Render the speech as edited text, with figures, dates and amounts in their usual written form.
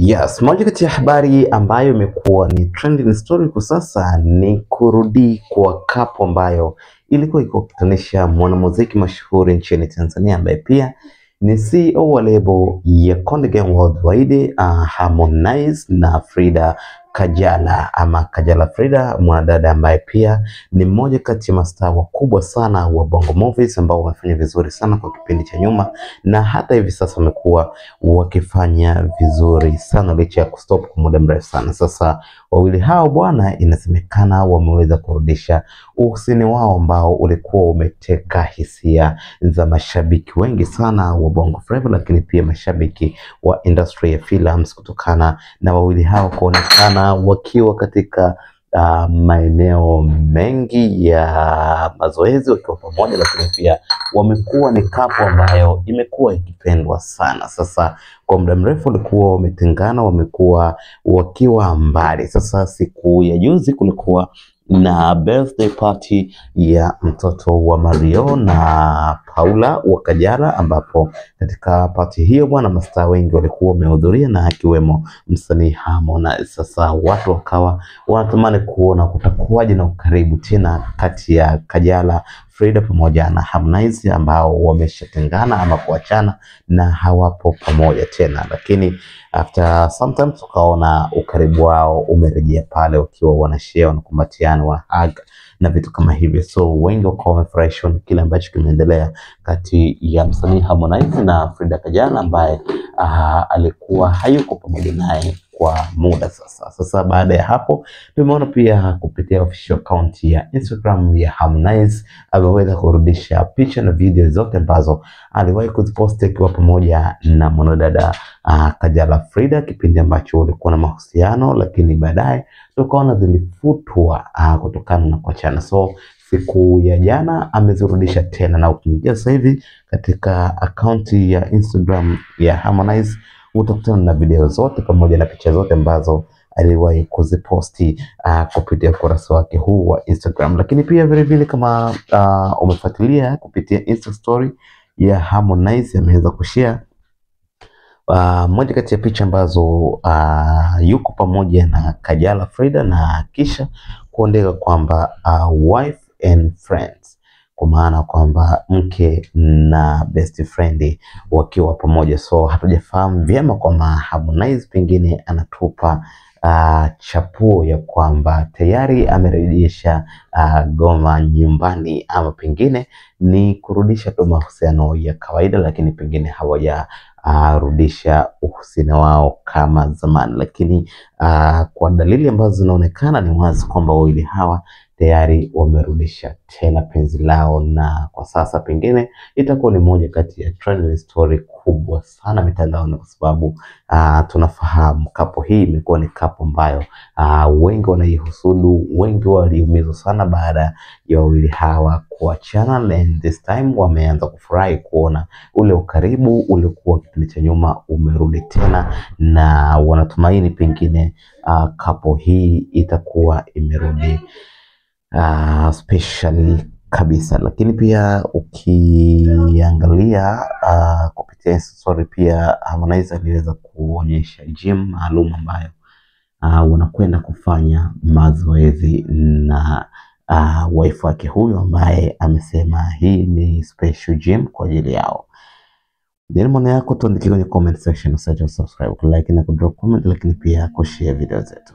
Yes, moja kati ya habari ambayo imekuwa ni trending story kwa sasa ni kurudi kwa couple ambayo ilikuwa ikikutanisha mwanamuziki mashuhuri nchini Tanzania ambaye pia ni CEO wa lebo ya Konde Gang Worldwide, Harmonize na Frida Kajala ama Kajala Frida, mwanadada ambaye pia ni mmoja kati ya mastaa wakubwa sana wa Bongo Movies ambao wamefanya vizuri sana kwa kipindi cha nyuma, na hata hivi sasa wamekuwa wakifanya vizuri sana licha ya kustop kwa muda mrefu sana. Sasa wawili hao bwana, inasemekana wameweza kurudisha uhusiano wao ambao ulikuwa umeteka hisia za mashabiki wengi sana wa Bongo Flava, lakini pia mashabiki wa industry ya films, kutokana na wawili hao kuonekana wakiwa katika maeneo mengi ya mazoezi wakiwa pamoja, lakini pia wamekuwa ni couple ambayo imekuwa ikipendwa sana. Sasa kwa muda mrefu walikuwa wametengana, wamekuwa wakiwa mbali. Sasa siku ya juzi kulikuwa na birthday party ya mtoto wa Mario na Paula wa Kajala, ambapo katika party hiyo bwana, mastaa wengi walikuwa wamehudhuria na akiwemo msanii Harmonize. Sasa watu wakawa wanatamani kuona kutakuwaje na ukaribu tena kati ya Kajala Frida pamoja na Harmonize ambao wameshatengana ama kuachana na hawapo pamoja tena, lakini after sometimes tukaona ukaribu wao umerejea pale wakiwa wanashare, wanakumbatiana, wa hug na vitu kama hivyo. So wengi wakawa wamefurahishwa na kile ambacho kimeendelea kati ya msanii Harmonize na Frida Kajala ambaye alikuwa hayuko pamoja naye kwa muda sasa. Sasa baada ya hapo tumeona pia kupitia official account ya Instagram ya Harmonize ameweza kurudisha picha na video zote ambazo aliwahi kuziposti akiwa pamoja na mwanadada Kajala Frida kipindi ambacho walikuwa na mahusiano, lakini baadaye tukaona zilifutwa kutokana na kuachana. So siku ya jana amezirudisha tena, na ukiingia sasa hivi katika account ya Instagram ya Harmonize utakutana na video zote pamoja na picha zote ambazo aliwahi kuziposti kupitia ukurasa wake huu wa Instagram. Lakini pia vile vile kama umefuatilia kupitia Insta story ya Harmonize, ameweza kushare moja kati ya picha ambazo yuko pamoja na Kajala Frida na kisha kuandika kwamba wife and friends, kwa maana kwamba mke na best friend wakiwa pamoja. So hatujafahamu vyema kwamba Harmonize pengine anatupa chapuo ya kwamba tayari amerejesha goma nyumbani, ama pengine ni kurudisha tu mahusiano ya kawaida, lakini pengine hawajarudisha uhusiano wao kama zamani. Lakini kwa dalili ambazo zinaonekana ni wazi kwamba wawili hawa tayari wamerudisha tena penzi lao, na kwa sasa pengine itakuwa ni moja kati ya trending story kubwa sana mitandaoni, kwa sababu tunafahamu couple hii imekuwa ni couple ambayo wengi wanaihusudu, wengi waliumizwa sana baada ya wawili hawa kuachana, and this time wameanza kufurahi kuona ule ukaribu uliokuwa kipindi cha nyuma umerudi tena, na wanatumaini pengine couple hii itakuwa imerudi specially kabisa. Lakini pia ukiangalia kupitia story pia Harmonize aliweza kuonyesha gym maalum ambayo wanakwenda kufanya mazoezi na wife wake huyo, ambaye amesema hii ni special gym kwa ajili yao. Ndio maana yako, tuandikie kwenye comment section, usisahau subscribe, like na kudrop comment, lakini pia kushare video zetu.